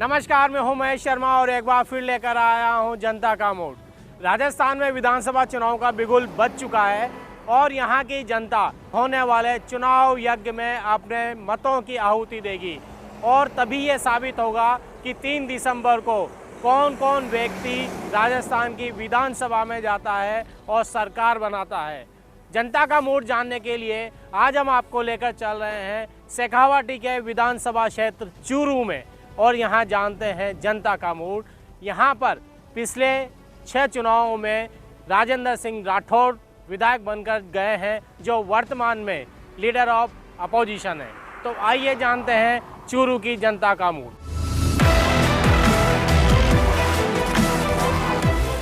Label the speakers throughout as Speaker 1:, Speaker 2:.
Speaker 1: नमस्कार, मैं हूं महेश शर्मा और एक बार फिर लेकर आया हूं जनता का मोड़। राजस्थान में विधानसभा चुनाव का बिगुल बज चुका है और यहां की जनता होने वाले चुनाव यज्ञ में अपने मतों की आहुति देगी और तभी ये साबित होगा कि 3 दिसंबर को कौन कौन व्यक्ति राजस्थान की विधानसभा में जाता है और सरकार बनाता है। जनता का मूड जानने के लिए आज हम आपको लेकर चल रहे हैं शेखावाटी के विधानसभा क्षेत्र चूरू में और यहाँ जानते हैं जनता का मूड। यहाँ पर पिछले 6 चुनावों में राजेंद्र सिंह राठौड़ विधायक बनकर गए हैं जो वर्तमान में लीडर ऑफ अपोजिशन है। तो आइए जानते हैं चूरू की जनता का मूड।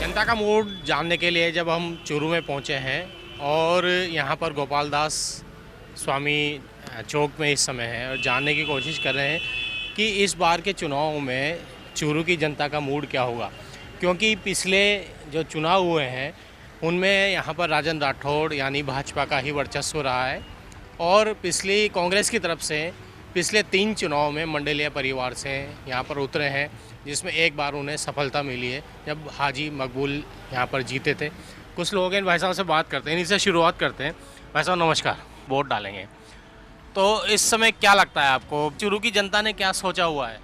Speaker 1: जनता का मूड जानने के लिए जब हम चूरू में पहुँचे हैं और यहाँ पर गोपाल दास स्वामी चौक में इस समय है और जानने की कोशिश कर रहे हैं कि इस बार के चुनाव में चूरू की जनता का मूड क्या होगा, क्योंकि पिछले जो चुनाव हुए हैं उनमें यहाँ पर राजेंद्र राठौड़ यानी भाजपा का ही वर्चस्व रहा है और पिछली कांग्रेस की तरफ से पिछले 3 चुनाव में मंडलीय परिवार से यहाँ पर उतरे हैं, जिसमें एक बार उन्हें सफलता मिली है जब हाजी मकबूल यहाँ पर जीते थे। कुछ लोग इन भाई साहब से बात करते हैं, इनसे शुरुआत करते हैं। भाई साहब नमस्कार, वोट डालेंगे तो इस समय क्या लगता है आपको, चूरू की जनता ने क्या सोचा हुआ है?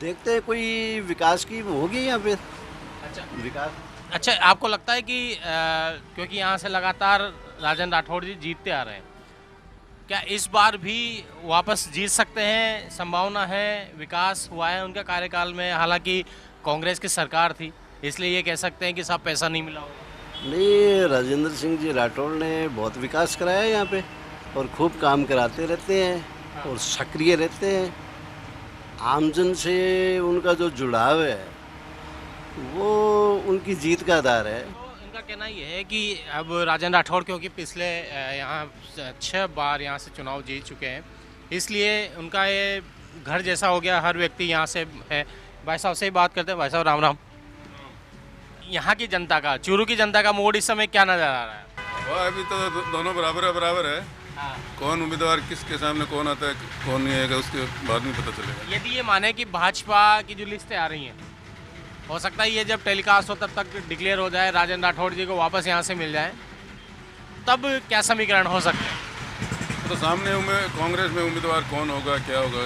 Speaker 2: देखते हैं कोई विकास की होगी यहाँ पे।
Speaker 1: अच्छा
Speaker 2: विकास
Speaker 1: अच्छा, आपको लगता है कि क्योंकि यहाँ से लगातार राजेंद्र राठौड़ जी जीतते आ रहे हैं, क्या इस बार भी वापस जीत सकते हैं? संभावना है, विकास हुआ है उनका कार्यकाल में, हालांकि कांग्रेस की सरकार थी इसलिए ये कह सकते हैं कि साहब पैसा नहीं मिला होगा।
Speaker 2: नहीं, राजेंद्र सिंह जी राठौड़ ने बहुत विकास कराया है यहाँ पे और खूब काम कराते रहते हैं और सक्रिय रहते हैं। आमजन से उनका जो जुड़ाव है वो उनकी जीत का आधार है।
Speaker 1: तो इनका कहना ये है कि अब राजेंद्र राठौड़ क्योंकि पिछले यहाँ 6 बार यहाँ से चुनाव जीत चुके हैं, इसलिए उनका ये घर जैसा हो गया, हर व्यक्ति यहाँ से है। भाई साहब से ही बात करते हैं। भाई साहब राम राम। यहाँ की जनता का, चूरू की जनता का मूड इस समय क्या नज़र आ रहा है?
Speaker 3: वो अभी तो दोनों बराबर है।
Speaker 1: हाँ।
Speaker 3: कौन उम्मीदवार किसके सामने कौन आता है कौन नहीं आएगा उसके बाद में पता चलेगा।
Speaker 1: यदि ये माने कि भाजपा की जो लिस्टें आ रही हैं, हो सकता है ये जब टेलीकास्ट हो तब तक डिक्लेयर हो जाए, राजेंद्र राठौड़ जी को वापस यहाँ से मिल जाए, तब क्या समीकरण हो सकते हैं?
Speaker 3: तो सामने कांग्रेस में उम्मीदवार कौन होगा, क्या होगा,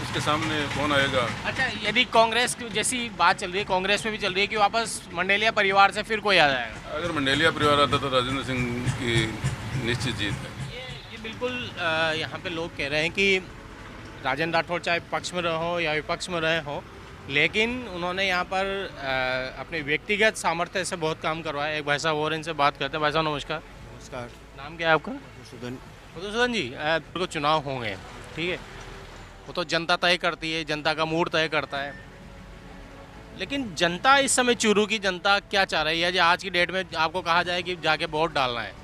Speaker 3: उसके सामने कौन आएगा।
Speaker 1: अच्छा, यदि कांग्रेस की जैसी बात चल रही है, कांग्रेस में भी चल रही है कि वापस मंडेलिया परिवार से फिर कोई आ जाएगा,
Speaker 3: अगर मंडेलिया परिवार आता तो राजेंद्र सिंह की निश्चित जीत है।
Speaker 1: ये बिल्कुल यहाँ पे लोग कह रहे हैं कि राजेंद्र राठौड़ चाहे पक्ष में रहे हो या विपक्ष में रहे हो, लेकिन उन्होंने यहाँ पर अपने व्यक्तिगत सामर्थ्य से बहुत काम करवाया। एक भाई साहब और इनसे बात करते हैं। भाई साहब नमस्कार।
Speaker 2: नमस्कार।
Speaker 1: नाम क्या है आपका? मधुसूदन जी। को चुनाव होंगे, ठीक है, वो तो जनता तय करती है, जनता का मूड तय करता है, लेकिन जनता इस समय चूरू की जनता क्या चाह रही है? जो आज की डेट में आपको कहा जाए कि जाके वोट डालना है,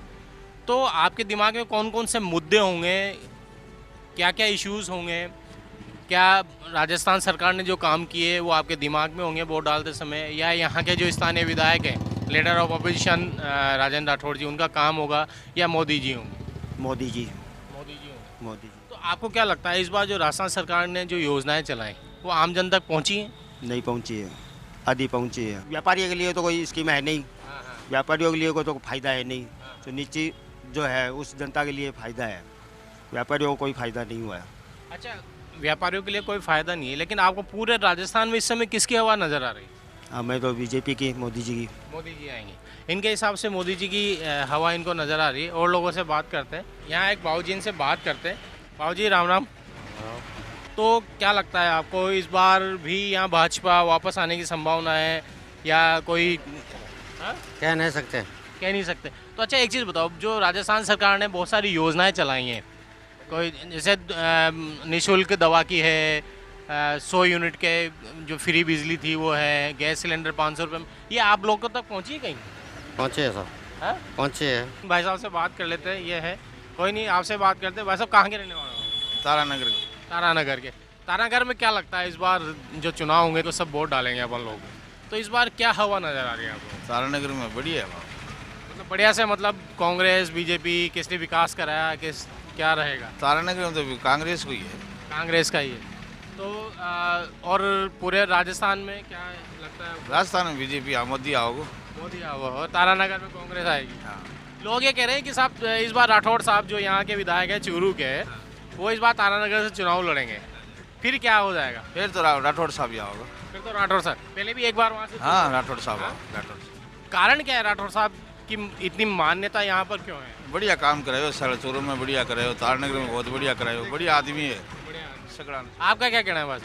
Speaker 1: तो आपके दिमाग में कौन कौन से मुद्दे होंगे, क्या क्या इश्यूज होंगे? क्या राजस्थान सरकार ने जो काम किए वो आपके दिमाग में होंगे वोट डालते समय, या यहाँ के जो स्थानीय विधायक हैं leader of opposition Rajendra Rathore ji, उनका काम होगा, या मोदी जी होंगे?
Speaker 2: मोदी जी
Speaker 1: होंगे।
Speaker 2: मोदी जी।
Speaker 1: तो आपको क्या लगता है इस बार जो राजस्थान सरकार ने जो योजनाएं चलाई वो आम जन तक पहुंची हैं?
Speaker 2: नहीं पहुँची है, आधी पहुँची है। व्यापारियों के लिए तो कोई स्कीम है नहीं, व्यापारियों के लिए कोई तो फायदा है नहीं, तो नीचे जो है उस जनता के लिए फ़ायदा है, व्यापारियों को कोई फ़ायदा नहीं हुआ है।
Speaker 1: अच्छा, व्यापारियों के लिए कोई फ़ायदा नहीं है, लेकिन आपको पूरे राजस्थान में इस समय किसकी हवा नज़र आ रही है?
Speaker 2: हमें तो बीजेपी की, मोदी जी की।
Speaker 1: मोदी जी आएंगे। इनके हिसाब से मोदी जी की हवा इनको नज़र आ रही है। और लोगों से बात करते हैं। यहाँ एक बाबू जी, इनसे बात करते हैं। बाबू जी राम राम। तो क्या लगता है आपको, इस बार भी यहाँ भाजपा वापस आने की संभावना है या कोई?
Speaker 2: कह नहीं सकते।
Speaker 1: कह नहीं सकते। तो अच्छा एक चीज़ बताओ, जो राजस्थान सरकार ने बहुत सारी योजनाएं चलाई हैं, कोई जैसे निःशुल्क दवा की है, 100 यूनिट के जो फ्री बिजली थी वो है, गैस सिलेंडर 500 रुपये में, ये आप लोगों तक पहुँची है कहीं?
Speaker 2: पहुँचे है सर।
Speaker 1: हाँ,
Speaker 2: पहुँचे है।
Speaker 1: भाई साहब से बात कर लेते हैं। ये है, कोई नहीं, आपसे बात करते हैं। भाई साहब कहाँ के रहने वाले हो?
Speaker 3: तारानगर।
Speaker 1: तारानगर के। तारानगर में क्या लगता है इस बार जो चुनाव होंगे तो सब वोट डालेंगे अपन लोग, तो इस बार क्या हवा नज़र आ रही है आपको?
Speaker 3: तारानगर में बढ़िया है।
Speaker 1: मतलब बढ़िया से, मतलब कांग्रेस बीजेपी किसने विकास कराया, किस क्या रहेगा?
Speaker 3: तारानगर में तो कांग्रेस को ही है।
Speaker 1: कांग्रेस का ही है। तो और पूरे राजस्थान में क्या लगता है?
Speaker 4: राजस्थान में बीजेपी मोदी आओगे।
Speaker 1: मोदी आवा और तारानगर में कांग्रेस आएगी। लोग ये कह रहे हैं कि साहब इस बार राठौड़ साहब जो यहाँ के विधायक है चूरू के, वो इस बार तारानगर से चुनाव लड़ेंगे, फिर क्या हो जाएगा?
Speaker 4: फिर तो राठौड़ साहब ही आओगे।
Speaker 1: फिर तो राठौड़ साहब पहले भी एक बार वहाँ से
Speaker 4: हाँ राठौड़ साहब राठौड़ साहब।
Speaker 1: कारण क्या है राठौड़ साहब की इतनी मान्यता यहाँ पर क्यों है?
Speaker 4: बढ़िया काम कराए हो, चूरू में बढ़िया कराए हो, तारानगर में बहुत बढ़िया कराए हो, बढ़िया आदमी है सगड़ा।
Speaker 1: आपका क्या कहना है बस?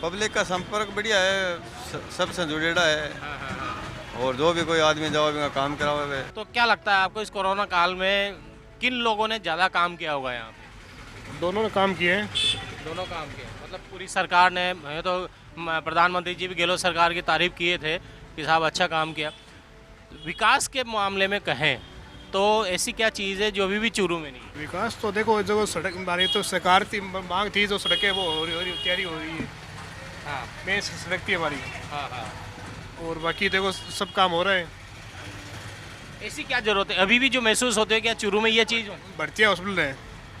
Speaker 5: पब्लिक का संपर्क बढ़िया है, सबसे जुड़ेड़ा है और जो भी कोई आदमी जाओ भी काम करावे वे।
Speaker 1: तो क्या लगता है आपको इस कोरोना काल में किन लोगों ने ज़्यादा काम किया होगा यहाँ पे?
Speaker 6: दोनों ने काम किए हैं।
Speaker 1: दोनों काम किए मतलब पूरी सरकार ने, मैं तो प्रधानमंत्री जी भी गहलोत सरकार की तारीफ किए थे कि साहब अच्छा काम किया। विकास के मामले में कहें तो ऐसी क्या चीज़ है जो अभी भी चूरू में नहीं?
Speaker 6: विकास तो देखो, जो सड़क हमारी तो सरकार थी, मांग थी जो सड़कें वो हो रही तैयारी हो रही है।
Speaker 1: हाँ
Speaker 6: मेन सड़क थी हमारी
Speaker 1: हाँ हाँ।
Speaker 6: और बाकी देखो सब काम हो रहा है।
Speaker 1: ऐसी क्या जरूरत है अभी भी जो महसूस होते है क्या चूरू में ये चीज़ हो?
Speaker 6: भर्तिया हॉस्पिटल है,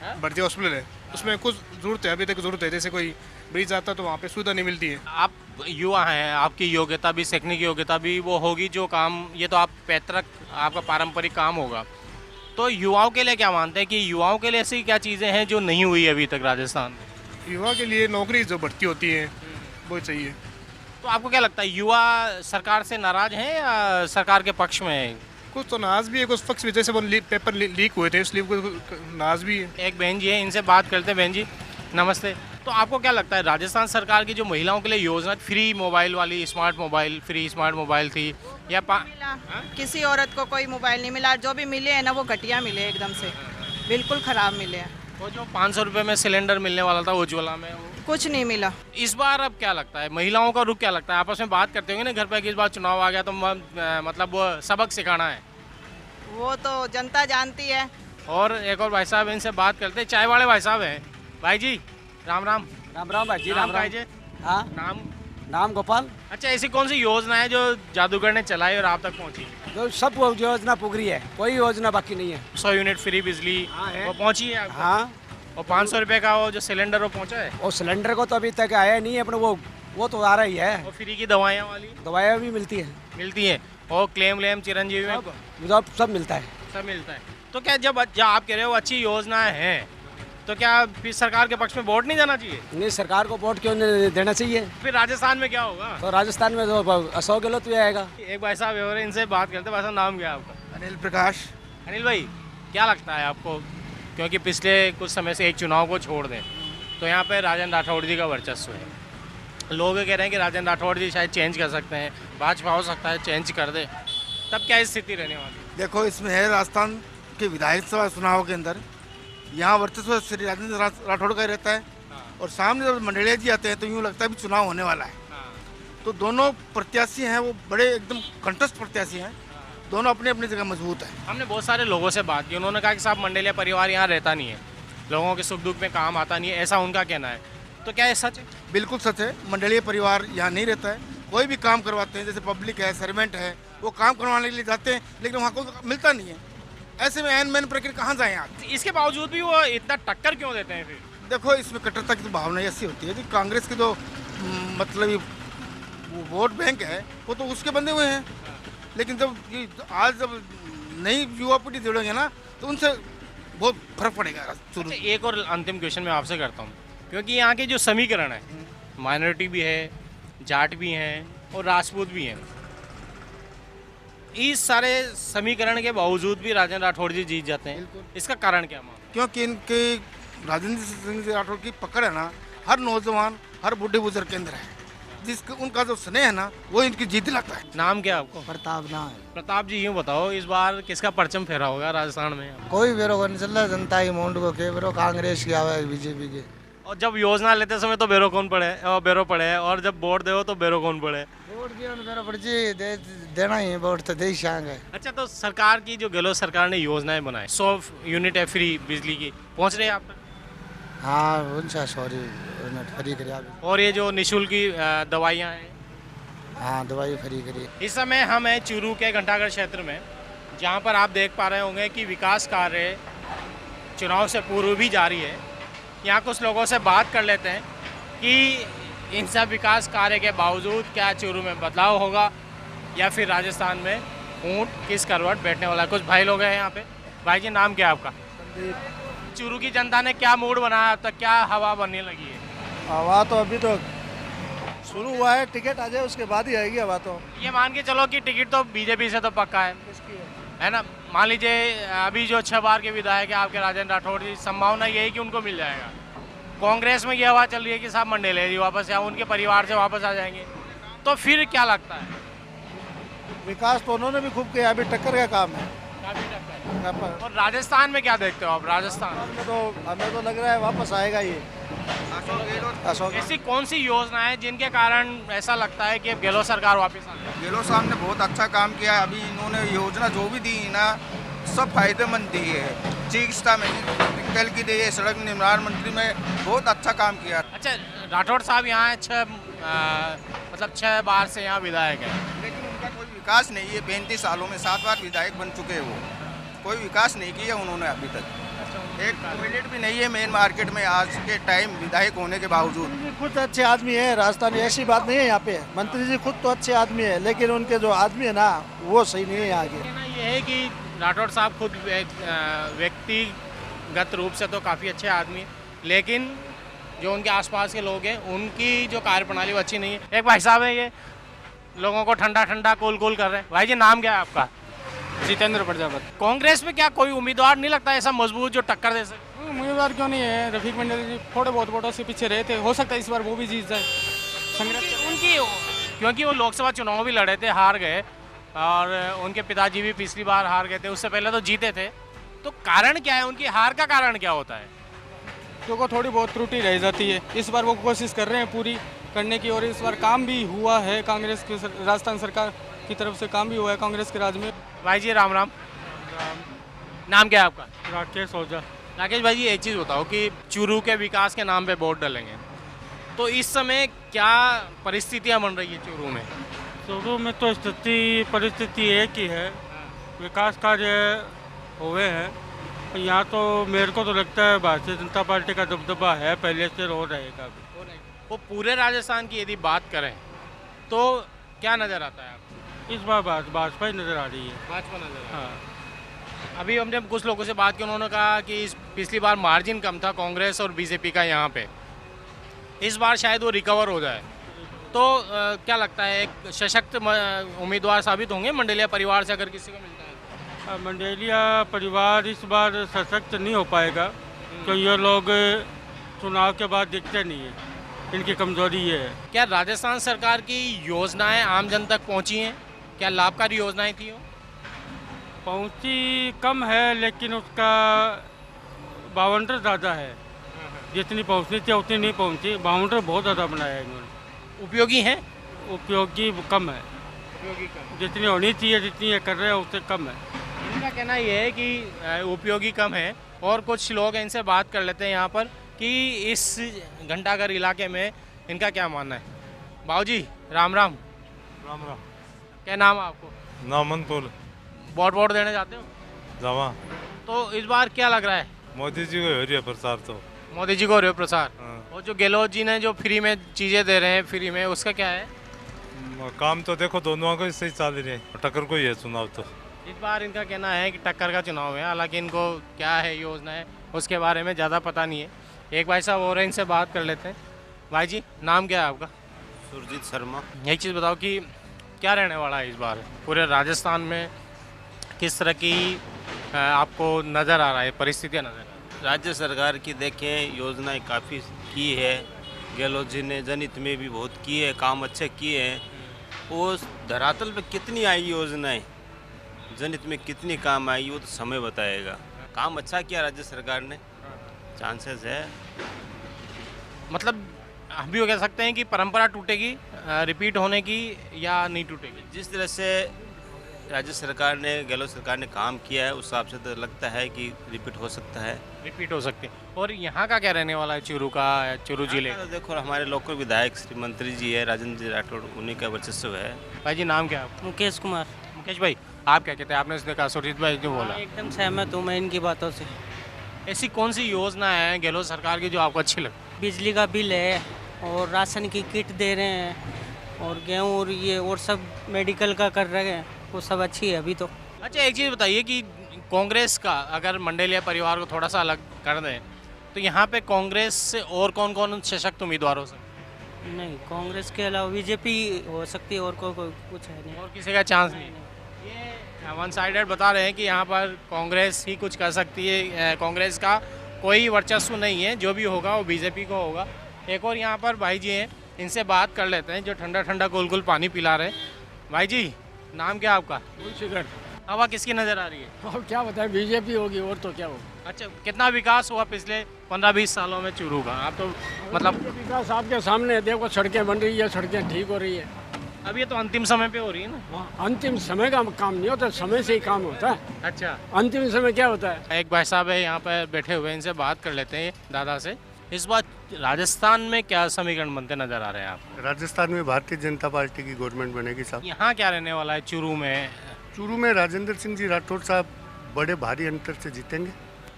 Speaker 1: हाँ?
Speaker 6: भर्तिया हॉस्पिटल है, उसमें कुछ ज़रूरत है, अभी तक ज़रूरत है। जैसे कोई ब्रिज आता तो वहाँ पे सुविधा नहीं मिलती है।
Speaker 1: आप युवा हैं, आपकी योग्यता भी, शैक्षणिक योग्यता भी वो होगी जो काम, ये तो आप पैतृक आपका पारंपरिक काम होगा। तो युवाओं के लिए क्या मानते हैं कि युवाओं के लिए ऐसी क्या चीज़ें हैं जो नहीं हुई अभी तक राजस्थान में?
Speaker 6: युवा के लिए नौकरी जो भर्ती होती है वो चाहिए।
Speaker 1: तो आपको क्या लगता है युवा सरकार से नाराज हैं या सरकार के पक्ष में है?
Speaker 6: कुछ तो नाज भी है, कुछ पक्ष भी, जैसे वो पेपर लीक हुए थे इसलिए कुछ नाज भी है।
Speaker 1: एक बहन जी है, इनसे बात करते हैं। बहन जी नमस्ते। तो आपको क्या लगता है राजस्थान सरकार की जो महिलाओं के लिए योजना फ्री मोबाइल वाली, smart mobile, free smart mobile थी या
Speaker 7: मिला, किसी औरत को कोई मोबाइल नहीं मिला। जो भी मिले हैं ना वो घटिया मिले, एकदम से बिल्कुल ख़राब मिले हैं।
Speaker 1: वो जो 500 रुपये में सिलेंडर मिलने वाला था उज्ज्वला में, वो
Speaker 7: कुछ नहीं मिला।
Speaker 1: इस बार अब क्या लगता है महिलाओं का रुख क्या लगता है? आपस में बात करते होंगे ना घर पे कि इस बार चुनाव आ गया तो मतलब वो सबक सिखाना है।
Speaker 7: वो तो जनता जानती है।
Speaker 1: और एक और भाई साहब, इनसे बात करते हैं, चाय वाले भाई साहब हैं। भाई जी राम राम।
Speaker 8: राम राम भाई जी,
Speaker 1: नाम
Speaker 8: राम
Speaker 1: भाई
Speaker 8: राम।
Speaker 1: जी?
Speaker 8: हाँ,
Speaker 1: नाम?
Speaker 8: नाम गोपाल।
Speaker 1: अच्छा, ऐसी कौन सी योजना है जो जादूगर ने चलाई और आप तक पहुंची?
Speaker 8: जो सब योजना पुगरी है, कोई योजना बाकी नहीं है।
Speaker 1: 100 यूनिट फ्री बिजली
Speaker 8: हाँ, है।
Speaker 1: वो पहुंची है आपको?
Speaker 8: हाँ,
Speaker 1: और 500 रुपये का वो जो सिलेंडर वो पहुंचा है?
Speaker 8: और सिलेंडर को तो अभी तक आया नहीं है, अपने वो तो आ रही है।
Speaker 1: और फ्री की दवाइयाँ वाली
Speaker 8: दवाइयाँ भी मिलती है,
Speaker 1: मिलती है? और क्लेम व्लेम चिरंजीवी में
Speaker 8: सब मिलता है।
Speaker 1: सब मिलता है। तो क्या जब आप कह रहे हो अच्छी योजनाएं हैं तो क्या फिर सरकार के पक्ष में वोट नहीं देना चाहिए?
Speaker 8: नहीं, सरकार को वोट क्यों नहीं देना चाहिए?
Speaker 1: फिर राजस्थान में क्या होगा?
Speaker 8: तो राजस्थान में तो अशोक गहलोत भी आएगा।
Speaker 1: एक भाई साहब है, इनसे बात करते हैं। भाई साहब नाम क्या है आपका?
Speaker 5: अनिल प्रकाश।
Speaker 1: अनिल भाई, क्या लगता है आपको, क्योंकि पिछले कुछ समय से एक चुनाव को छोड़ दें तो यहाँ पे राजेंद्र राठौड़ जी का वर्चस्व है। लोग कह रहे हैं कि राजेंद्र राठौड़ जी शायद चेंज कर सकते हैं, भाजपा हो सकता है चेंज कर दे, तब क्या स्थिति रहने वाली?
Speaker 5: देखो, इसमें है राजस्थान के विधायक सभा चुनाव के अंदर यहाँ वर्चस्व श्री राजेंद्र राठौड़ का ही रहता है। और सामने जब मंडलिया जी आते हैं तो यूँ लगता है भी चुनाव होने वाला है। तो दोनों प्रत्याशी हैं वो बड़े एकदम कंटेस्ट प्रत्याशी हैं, दोनों अपने अपनी जगह मजबूत है।
Speaker 1: हमने बहुत सारे लोगों से बात की, उन्होंने कहा कि साहब मंडलिया परिवार यहाँ रहता नहीं है, लोगों के सुख दुख में काम आता नहीं है, ऐसा उनका कहना है। तो क्या ये सच है?
Speaker 5: बिल्कुल सच है, मंडलीय परिवार यहाँ नहीं रहता है। कोई भी काम करवाते हैं, जैसे पब्लिक है, सर्वेंट है, वो काम करवाने के लिए जाते हैं लेकिन वहाँ को मिलता नहीं है। ऐसे में एन मैन प्रक्रिया कहाँ जाएँ आप?
Speaker 1: इसके बावजूद भी वो इतना टक्कर क्यों देते हैं फिर?
Speaker 5: देखो, इसमें कट्टरता की तो भावना ऐसी होती है कि कांग्रेस की जो मतलब ये वोट बैंक है वो तो उसके बंधे हुए हैं। लेकिन जब ये आज जब नई युवा पीढ़ी जुड़ेंगे ना तो उनसे बहुत फर्क पड़ेगा।
Speaker 1: अच्छा, एक और अंतिम क्वेश्चन मैं आपसे करता हूँ, क्योंकि यहाँ के जो समीकरण है, माइनॉरिटी भी है, जाट भी हैं और राजपूत भी हैं, इस सारे समीकरण के बावजूद भी राजेंद्र राठौड़ जी जीत जाते हैं, इसका कारण क्या मानो?
Speaker 5: क्योंकि इनके राजेंद्र सिंह राठौड़ की पकड़ है ना, हर नौजवान, हर बूढ़े बुजुर्ग के अंदर है, जिसका उनका जो स्नेह है ना वो इनकी जीत दिलाता है।
Speaker 1: नाम क्या आपको?
Speaker 9: प्रताप नाम है।
Speaker 1: प्रताप जी, यूँ बताओ इस बार किसका परचम फेरा होगा राजस्थान में?
Speaker 9: कोई बेरो को नहीं चल रहा, जनता की माउंट को के बेरो, कांग्रेस की आवे, बीजेपी के।
Speaker 1: और जब योजना लेते समय तो बेरो कौन पड़े और बेरो पड़े, और जब वोट दे तो बेरो कौन पड़े?
Speaker 9: वोट दिया बेरो पड़ जी, देना ही है वोट तो दे ही।
Speaker 1: अच्छा, तो सरकार की जो गहलोत सरकार ने योजनाएं बनाई, 100 यूनिट है फ्री बिजली की, पहुंच रही है आप तक?
Speaker 9: हाँ, उनसा सॉरी फ्री करिए।
Speaker 1: और ये जो निःशुल्क की दवाइयाँ हैं?
Speaker 9: हाँ, दवाई फ्री करिए।
Speaker 1: इस समय हम हैं चूरू के घंटाघर क्षेत्र में, जहाँ पर आप देख पा रहे होंगे कि विकास कार्य चुनाव से पूर्व भी जारी है। यहाँ कुछ लोगों से बात कर लेते हैं कि इन सब विकास कार्य के बावजूद क्या चूरू में बदलाव होगा या फिर राजस्थान में ऊँट किस करवट बैठने वाला है। कुछ भाई लोग हैं यहाँ पे। भाई जी नाम क्या है आपका? चूरू की जनता ने क्या मूड बनाया अब तक, क्या हवा बनने लगी है?
Speaker 8: हवा तो अभी तो शुरू हुआ है, टिकट आ जाए उसके बाद ही आएगी हवा तो।
Speaker 1: ये मान के चलो कि टिकट तो बीजेपी से तो पक्का है ना। मान लीजिए अभी जो 6 बार के विधायक है आपके राजेंद्र राठौड़ जी, संभावना यही कि उनको मिल जाएगा। कांग्रेस में ये हवा चल रही है कि साहब मंडेले जी वापस या उनके परिवार से वापस आ जाएंगे, तो फिर क्या लगता है?
Speaker 8: विकास तो उन्होंने भी खूब किया, अभी टक्कर का काम है।
Speaker 1: और राजस्थान में क्या देखते हो आप? राजस्थान
Speaker 8: हमें तो लग रहा है वापस आएगा ये अशोक।
Speaker 1: ऐसी कौन सी योजना है जिनके कारण ऐसा लगता है कि अब गहलोत सरकार वापस आ जाए?
Speaker 10: गहलोत साहब ने बहुत अच्छा काम किया है। अभी इन्होंने योजना जो भी दी ना सब फायदेमंद दी है। चिकित्सा में निकल की दी है, सड़क निर्माण मंत्री में बहुत अच्छा काम किया।
Speaker 1: अच्छा, राठौड़ साहब यहाँ 6 बार से यहाँ विधायक है,
Speaker 10: लेकिन उनका कोई विकास नहीं है। 35 सालों में 7 बार विधायक बन चुके हैं वो, कोई विकास नहीं किया उन्होंने अभी तक। एक टॉयलेट भी नहीं है मेन मार्केट में आज के टाइम विधायक होने के बावजूद।
Speaker 8: खुद अच्छे आदमी है राजस्थान, ऐसी बात नहीं है यहाँ पे। मंत्री जी खुद तो अच्छे आदमी है, लेकिन उनके जो आदमी है ना वो सही नहीं है आगे।
Speaker 1: कहना ये है कि राठौड़ साहब खुद व्यक्तिगत रूप से तो काफ़ी अच्छे आदमी हैं, लेकिन जो उनके आसपास के लोग हैं उनकी जो कार्यप्रणाली वो अच्छी नहीं है। एक भाई साहब है, ये लोगों को ठंडा ठंडा कूल कूल कर रहे हैं। भाई जी नाम क्या है आपका?
Speaker 6: जितेंद्र प्रजापति।
Speaker 1: कांग्रेस में क्या कोई उम्मीदवार नहीं लगता ऐसा मजबूत जो टक्कर दे सके?
Speaker 6: उम्मीदवार क्यों नहीं है? रफीक मंडल जी थोड़े बहुत वोटों से पीछे रहे थे, हो सकता है इस बार वो भी जीत जाए।
Speaker 1: उनकी क्योंकि वो लोकसभा चुनाव भी लड़े थे, हार गए, और उनके पिताजी भी पिछली बार हार गए थे, उससे पहले तो जीते थे। तो कारण क्या है, उनकी हार का कारण क्या होता है?
Speaker 6: क्योंकि थोड़ी बहुत त्रुटि रह जाती है। इस बार वो कोशिश कर रहे हैं पूरी करने की, और इस बार काम भी हुआ है। कांग्रेस की राजस्थान सरकार की तरफ से काम भी हुआ है कांग्रेस के राज में।
Speaker 1: भाई जी राम राम। नाम क्या है आपका?
Speaker 6: राकेश ओझा।
Speaker 1: राकेश भाई जी एक चीज़ बताओ कि चूरू के विकास के नाम पे वोट डालेंगे, तो इस समय क्या परिस्थितियां बन रही है चूरू में?
Speaker 6: चूरू में तो परिस्थिति एक ही है, विकास कार्य हुए हैं। यहाँ तो मेरे को तो लगता है भारतीय जनता पार्टी का दबदबा है, पहले से रो रहेगा।
Speaker 1: वो पूरे राजस्थान की यदि बात करें तो क्या नज़र आता है आपको?
Speaker 6: इस बार भाजपा ही नज़र आ रही है।
Speaker 1: भाजपा नज़र आ रही है।
Speaker 6: हाँ।
Speaker 1: अभी हमने कुछ लोगों से बात की, उन्होंने कहा कि पिछली बार मार्जिन कम था कांग्रेस और बीजेपी का यहाँ पे, इस बार शायद वो रिकवर हो जाए। तो क्या लगता है एक सशक्त उम्मीदवार साबित होंगे मंडेलिया परिवार से अगर किसी को मिलता है?
Speaker 6: मंडेलिया परिवार इस बार सशक्त नहीं हो पाएगा, तो ये लोग चुनाव के बाद दिखते नहीं है, इनकी कमजोरी ये है।
Speaker 1: क्या राजस्थान सरकार की योजनाएं आम जन तक पहुंची हैं? क्या लाभकारी योजनाएं थी वो?
Speaker 6: पहुंची कम है, लेकिन उसका बाउंड्री ज़्यादा है। जितनी पहुंचनी थी उतनी नहीं पहुंची, बाउंड्री बहुत ज़्यादा बनाया है इन्होंने।
Speaker 1: उपयोगी हैं?
Speaker 6: उपयोगी कम है,
Speaker 1: उपयोगी कम।
Speaker 6: जितनी होनी चाहिए जितनी ये कर रहे हैं उससे कम है।
Speaker 1: इनका कहना ये है कि उपयोगी कम है। और कुछ लोग हैं, इनसे बात कर लेते हैं यहाँ पर कि इस घंटाघर इलाके में इनका क्या मानना है। बाबूजी राम राम।
Speaker 6: राम राम।
Speaker 1: क्या नाम है आपको?
Speaker 6: नामनपुर।
Speaker 1: वोट देने जाते हो?
Speaker 6: जमा।
Speaker 1: तो इस बार क्या लग रहा है?
Speaker 6: मोदी जी को हो रही है प्रचार तो।
Speaker 1: मोदी जी को हो रही है प्रचार।
Speaker 6: हाँ।
Speaker 1: और जो गहलोत जी ने जो फ्री में चीज़ें दे रहे हैं फ्री में, उसका क्या है?
Speaker 6: काम तो देखो दोनों को सही चल रही है, टक्कर को ही है चुनाव तो।
Speaker 1: इस बार इनका कहना है कि टक्कर का चुनाव है, हालांकि इनको क्या है योजना है उसके बारे में ज़्यादा पता नहीं है। एक भाई साहब और हैं, इनसे बात कर लेते हैं। भाई जी नाम क्या है आपका?
Speaker 2: सुरजीत शर्मा।
Speaker 1: एक चीज़ बताओ कि क्या रहने वाला है इस बार पूरे राजस्थान में, किस तरह की आपको नज़र आ रहा है, परिस्थितियाँ नज़र आ रही है?
Speaker 11: राज्य सरकार की देखें योजनाएं काफ़ी की है, गहलोत जी ने जनहित में भी बहुत की है, काम अच्छे किए हैं। वो धरातल पे कितनी आई योजनाएं, जनहित में कितनी काम आई, वो तो समय बताएगा। काम अच्छा किया राज्य सरकार ने, चांसेस है।
Speaker 1: मतलब हम भी कह सकते हैं कि परंपरा टूटेगी रिपीट होने की या नहीं टूटेगी?
Speaker 11: जिस तरह से राज्य सरकार ने, गहलोत सरकार ने काम किया है उस हिसाब से तो लगता है कि रिपीट हो सकता है।
Speaker 1: रिपीट हो सकती है। और यहाँ का क्या रहने वाला है चूरू का, चूरू जिले का?
Speaker 11: तो देखो हमारे लोकल विधायक श्री मंत्री जी है राजेंद्र जी राठौड़, उन्हीं का वर्चस्व है।
Speaker 1: भाई जी नाम क्या है आपका?
Speaker 12: मुकेश कुमार।
Speaker 1: मुकेश भाई आप क्या कहते हैं? आपने उसने कहा सुरजीत भाई जो बोला,
Speaker 12: एकदम सहमत हूँ मैं इनकी बातों से।
Speaker 1: ऐसी कौन सी योजना है गहलोत सरकार की जो आपको अच्छी लगे?
Speaker 12: बिजली का बिल है, और राशन की किट दे रहे हैं और गेहूँ और ये और सब मेडिकल का कर रहे हैं, वो सब अच्छी है अभी तो।
Speaker 1: अच्छा, एक चीज़ बताइए कि कांग्रेस का अगर मंडेलिया परिवार को थोड़ा सा अलग कर दें तो यहाँ पे कांग्रेस से और कौन कौन सशक्त उम्मीदवार हो सकते?
Speaker 12: नहीं, कांग्रेस के अलावा बीजेपी हो सकती है और कोई कुछ है नहीं,
Speaker 1: और किसी का चांस नहीं। ये वन साइडेड बता रहे हैं कि यहाँ पर कांग्रेस ही कुछ कर सकती है, कांग्रेस का कोई वर्चस्व नहीं है, जो भी होगा वो बीजेपी को होगा। एक और यहाँ पर भाई जी हैं, इनसे बात कर लेते हैं, जो ठंडा ठंडा कुल पानी पिला रहे हैं। भाई जी, नाम क्या आपका? हवा किसकी नज़र आ रही है?
Speaker 13: और क्या बताएं, बीजेपी होगी और तो क्या होगा।
Speaker 1: अच्छा, कितना विकास हुआ पिछले 15-20 सालों में चूरू का? आप तो मतलब
Speaker 13: विकास आपके सामने है, देखो सड़कें बन रही है, सड़कें ठीक हो रही है।
Speaker 1: अब ये तो अंतिम समय पे हो रही है ना।
Speaker 13: अंतिम समय का काम नहीं होता, समय से ही काम होता है।
Speaker 1: अच्छा,
Speaker 13: अंतिम समय क्या होता है?
Speaker 1: एक भाई साहब है यहाँ पर बैठे हुए, इनसे बात कर लेते हैं दादा से। इस बार राजस्थान में क्या समीकरण बनते नजर आ रहे हैं आपको?
Speaker 14: राजस्थान में भारतीय जनता पार्टी की गवर्नमेंट बनेगी साहब।
Speaker 1: यहाँ क्या रहने वाला है चूरू में?
Speaker 14: चूरू में राजेंद्र सिंह जी राठौड़ साहब बड़े भारी अंतर से जीतेंगे।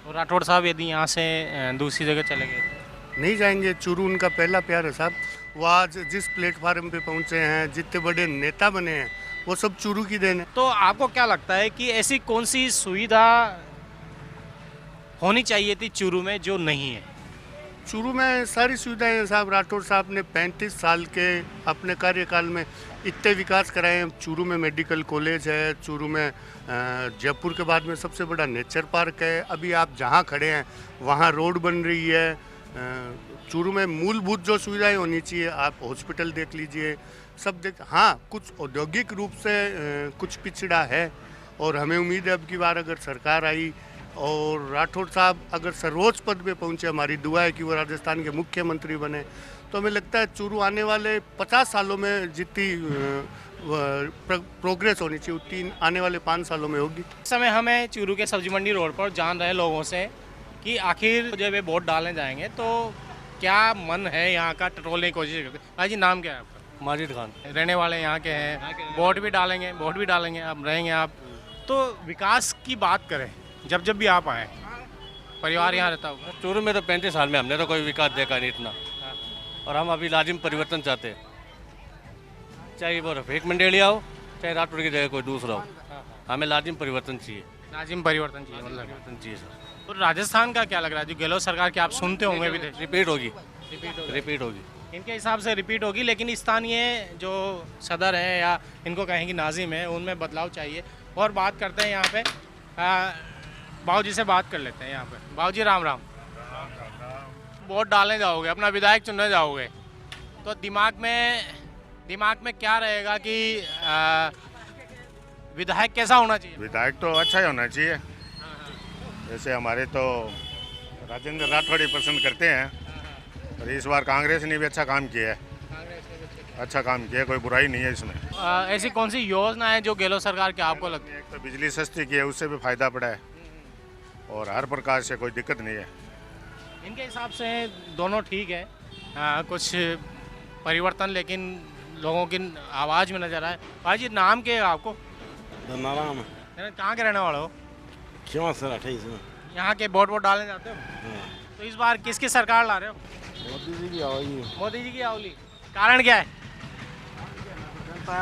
Speaker 1: और राठौड़ साहब यदि यहाँ से दूसरी जगह चले गए?
Speaker 14: नहीं जाएंगे, चूरू उनका पहला प्यार है साहब। वो आज जिस प्लेटफार्म पे पहुँचे हैं, जितने बड़े नेता बने हैं, वो सब चूरू की देन है।
Speaker 1: तो आपको क्या लगता है कि ऐसी कौन सी सुविधा होनी चाहिए थी चूरू में जो नहीं है?
Speaker 14: चूरू में सारी सुविधाएं हैं साहब। राठौड़ साहब ने 35 साल के अपने कार्यकाल में इतने विकास कराए हैं। चूरू में मेडिकल कॉलेज है, चूरू में जयपुर के बाद में सबसे बड़ा नेचर पार्क है। अभी आप जहां खड़े हैं वहां रोड बन रही है। चूरू में मूलभूत जो सुविधाएं होनी चाहिए, आप हॉस्पिटल देख लीजिए, सब देख। हाँ, कुछ औद्योगिक रूप से कुछ पिछड़ा है और हमें उम्मीद है अब की बार अगर सरकार आई और राठौड़ साहब अगर सर्वोच्च पद पे पहुंचे, हमारी दुआ है कि वो राजस्थान के मुख्यमंत्री बने, तो हमें लगता है चूरू आने वाले 50 सालों में जितनी प्रोग्रेस होनी चाहिए उतनी आने वाले 5 सालों में होगी।
Speaker 1: इस समय हमें चूरू के सब्जी मंडी रोड पर जान रहे लोगों से कि आखिर जब ये वोट डालने जाएंगे तो क्या मन है यहाँ का, टटोलने की कोशिश करते। भाई जी, नाम क्या है आपका?
Speaker 15: माजिद खान।
Speaker 1: रहने वाले यहाँ के हैं, वोट भी डालेंगे, अब रहेंगे आप। तो विकास की बात करें, जब भी आप आए, परिवार यहाँ रहता होगा।
Speaker 15: चूरू में तो 35 साल में हमने तो कोई विकास देखा नहीं इतना, और हम अभी लाजिम परिवर्तन चाहते हैं। चाहे वो रफीक मंडेलिया हो, चाहे राठौड़ की जगह कोई दूसरा हो, हमें लाजिम परिवर्तन चाहिए।
Speaker 1: लाजिम परिवर्तन चाहिए, मतलब
Speaker 15: परिवर्तन चाहिए सर।
Speaker 1: तो राजस्थान का क्या लग रहा है, जो गहलोत सरकार की आप सुनते होंगे भी?
Speaker 15: रिपीट होगी
Speaker 1: इनके हिसाब से रिपीट होगी, लेकिन स्थानीय जो सदर है या इनको कहें कि नाजिम है, उनमें बदलाव चाहिए। और बात करते हैं यहाँ पे, बाबू जी से बात कर लेते हैं यहाँ पे। बाबू जी, राम राम। वोट डालने जाओगे, अपना विधायक चुनने जाओगे, तो दिमाग में क्या रहेगा कि विधायक कैसा होना चाहिए?
Speaker 16: विधायक तो अच्छा ही होना चाहिए। जैसे हमारे तो राजेंद्र राठौड़ ही पसंद करते हैं, और इस बार कांग्रेस ने भी अच्छा काम किया है। अच्छा काम किया, कोई बुराई नहीं है इसमें।
Speaker 1: ऐसी कौन सी योजना है जो गहलोत सरकार की आपको लगती है?
Speaker 16: एक तो बिजली सस्ती की है, उससे भी फायदा पड़ा है, और हर प्रकार से कोई दिक्कत नहीं है।
Speaker 1: इनके हिसाब से दोनों ठीक है, कुछ परिवर्तन लेकिन लोगों की आवाज़ में नजर आए। भाई जी, नाम क्या है आपको?
Speaker 17: नाराम।
Speaker 1: कहाँ के रहने वाले हो?
Speaker 17: क्यों सर? 28 में।
Speaker 1: यहाँ के वोट डालने जाते हो? तो इस बार किसकी सरकार ला रहे हो?
Speaker 17: मोदी जी की आवली।
Speaker 1: मोदी जी की आवली। कारण क्या है?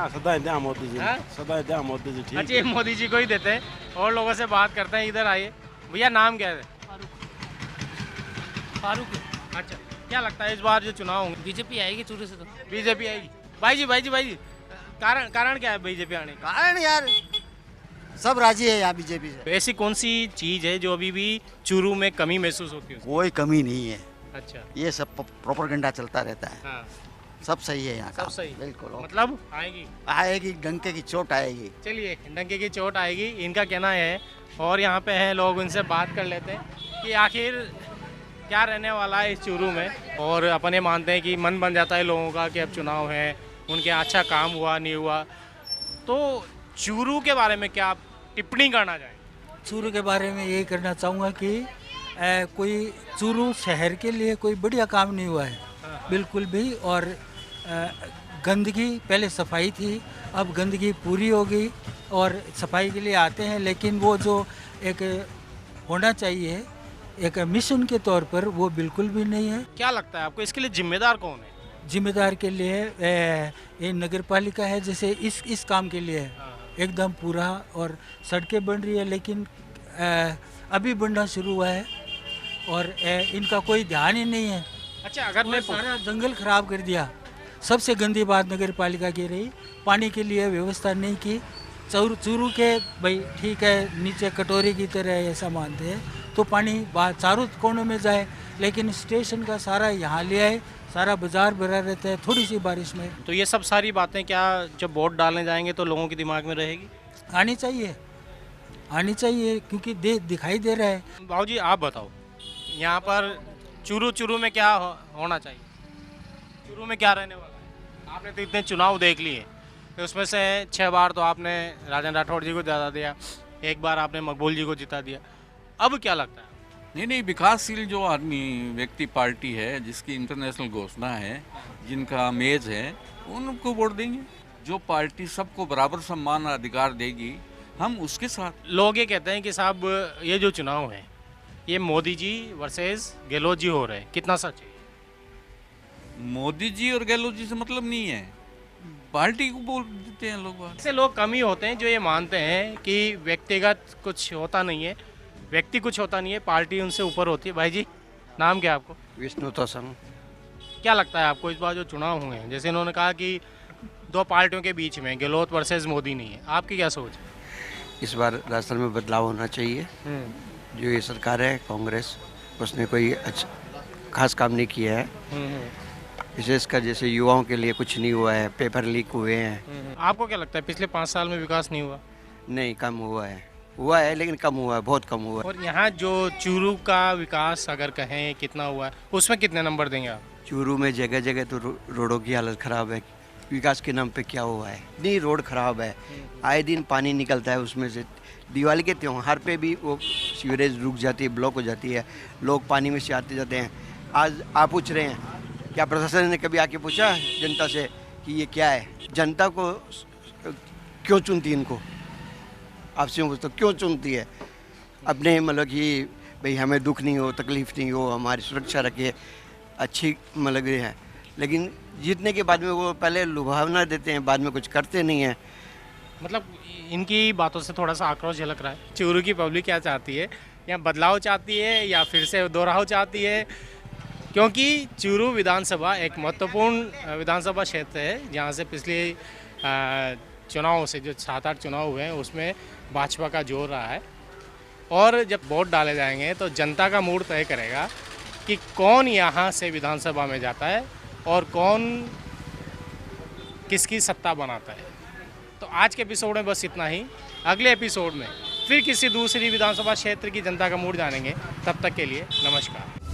Speaker 17: सदा दिया मोदी जी, सदा दिया मोदी जी। ठीक।
Speaker 1: अच्छा, मोदी जी को ही देते हैं। और लोगों से बात करते हैं, इधर आइए। भैया, नाम क्या है?
Speaker 18: फारूक।
Speaker 1: अच्छा, क्या लगता है इस बार जो चुनाव होंगे?
Speaker 18: बीजेपी आएगी चूरू से तो।
Speaker 1: बीजेपी आएगी। भाई जी, कारण क्या है बीजेपी आने का?
Speaker 19: कारण यार सब राजी है यहाँ बीजेपी से।
Speaker 1: ऐसी कौन सी चीज है जो अभी भी चूरू में कमी महसूस होती है?
Speaker 19: कोई कमी नहीं है।
Speaker 1: अच्छा,
Speaker 19: ये सब प्रोपेगेंडा चलता रहता है।
Speaker 1: हाँ।
Speaker 19: सब सही है यहाँ का।
Speaker 1: सब सही,
Speaker 19: बिल्कुल।
Speaker 1: मतलब
Speaker 19: आएगी डंके की चोट आएगी।
Speaker 1: चलिए, डंके की चोट आएगी, इनका कहना है। और यहाँ पे हैं लोग, उनसे बात कर लेते हैं कि आखिर क्या रहने वाला है इस चूरू में। और अपन ये मानते हैं कि मन बन जाता है लोगों का कि अब चुनाव है, उनके अच्छा काम हुआ नहीं हुआ। तो चूरू के बारे में क्या आप टिप्पणी करना चाहेंगे?
Speaker 20: चूरू के बारे में यही करना चाहूँगा कि कोई चूरू शहर के लिए कोई बढ़िया काम नहीं हुआ है बिल्कुल भी। और गंदगी, पहले सफाई थी, अब गंदगी पूरी हो गई और सफाई के लिए आते हैं, लेकिन वो जो एक होना चाहिए एक मिशन के तौर पर, वो बिल्कुल भी नहीं है।
Speaker 1: क्या लगता है आपको, इसके लिए जिम्मेदार कौन है?
Speaker 20: जिम्मेदार के लिए ये नगर पालिका है, जैसे इस काम के लिए एकदम पूरा, और सड़कें बन रही है लेकिन अभी बनना शुरू हुआ है और इनका कोई ध्यान ही नहीं है।
Speaker 1: अच्छा, अगर मैं
Speaker 20: सारा जंगल खराब कर दिया। सबसे गंदी बात नगर पालिका की रही, पानी के लिए व्यवस्था नहीं की। चूरू के भाई ठीक है, नीचे कटोरी की तरह ऐसा मानते हैं तो पानी चारों कोनों में जाए, लेकिन स्टेशन का सारा यहाँ ले आए, सारा बाजार भरा रहता है थोड़ी सी बारिश में।
Speaker 1: तो ये सब सारी बातें क्या जब वोट डालने जाएंगे तो लोगों के दिमाग में रहेगी?
Speaker 20: आनी चाहिए क्योंकि दिखाई दे रहा है।
Speaker 1: बाबूजी आप बताओ, यहाँ पर चूरू में क्या होना चाहिए? चूरू में क्या रहने वाला है? आपने तो इतने चुनाव देख लिए, तो उसमें से 6 बार तो आपने राजेंद्र राठौड़ जी को जिता दिया, 1 बार आपने मकबूल जी को जिता दिया। अब क्या लगता है?
Speaker 18: नहीं, विकासशील जो आदमी व्यक्ति पार्टी है, जिसकी इंटरनेशनल घोषणा है, जिनका इमेज है, उनको वोट देंगे। जो पार्टी सबको बराबर सम्मान और अधिकार देगी, हम उसके साथ।
Speaker 1: लोग ये कहते हैं कि साहब ये जो चुनाव है ये मोदी जी वर्सेस गहलोत जी हो रहे हैं, कितना सच है?
Speaker 18: मोदी जी और गहलोत जी से मतलब नहीं है, पार्टी को बोल देते हैं लोग।
Speaker 1: ऐसे लोग कम ही होते हैं जो ये मानते हैं कि व्यक्तिगत कुछ होता नहीं है, व्यक्ति कुछ होता नहीं है, पार्टी उनसे ऊपर होती है। भाई जी नाम क्या है आपको?
Speaker 2: विष्णु तोसन।
Speaker 1: क्या लगता है आपको इस बार जो चुनाव हुए हैं, जैसे इन्होंने कहा कि 2 पार्टियों के बीच में गहलोत वर्सेस मोदी नहीं है, आपकी क्या सोच है?
Speaker 2: इस बार राजस्थान में बदलाव होना चाहिए। जो ये सरकार है कांग्रेस, उसने कोई अच्छा खास काम नहीं किया है, विशेषकर जैसे युवाओं के लिए कुछ नहीं हुआ है, पेपर लीक हुए हैं।
Speaker 1: आपको क्या लगता है पिछले 5 साल में विकास नहीं हुआ?
Speaker 2: नहीं, कम हुआ है लेकिन कम हुआ है, बहुत कम हुआ है।
Speaker 1: और यहाँ जो चूरू का विकास अगर कहें कितना हुआ है, उसमें कितने नंबर देंगे आप?
Speaker 2: चूरू में जगह जगह तो रोडों की हालत ख़राब है। विकास के नाम पे क्या हुआ है? नहीं, रोड ख़राब है, आए दिन पानी निकलता है उसमें से। दिवाली के त्योहार पे भी वो सीवरेज रुक जाती है, ब्लॉक हो जाती है, लोग पानी में से आते जाते हैं। आज आप पूछ रहे हैं, क्या प्रशासन ने कभी आके पूछा जनता से कि ये क्या है? जनता को क्यों चुनती इनको? आपसे पूछता क्यों चुनती है? अपने मतलब कि भाई हमें दुख नहीं हो, तकलीफ नहीं हो, हमारी सुरक्षा रखे, अच्छी मतलब है। लेकिन जीतने के बाद में वो पहले लुभावना देते हैं, बाद में कुछ करते नहीं हैं।
Speaker 1: मतलब इनकी बातों से थोड़ा सा आक्रोश झलक रहा है। चूरू की पब्लिक क्या चाहती है? या बदलाव चाहती है या फिर से दोहराव चाहती है? क्योंकि चूरू विधानसभा एक महत्वपूर्ण विधानसभा क्षेत्र है, जहाँ से पिछले चुनाव से जो 7-8 चुनाव हुए हैं उसमें भाजपा का जोर रहा है। और जब वोट डाले जाएंगे तो जनता का मूड तय करेगा कि कौन यहाँ से विधानसभा में जाता है और कौन किसकी सत्ता बनाता है। तो आज के एपिसोड में बस इतना ही। अगले एपिसोड में फिर किसी दूसरी विधानसभा क्षेत्र की जनता का मूड जानेंगे। तब तक के लिए नमस्कार।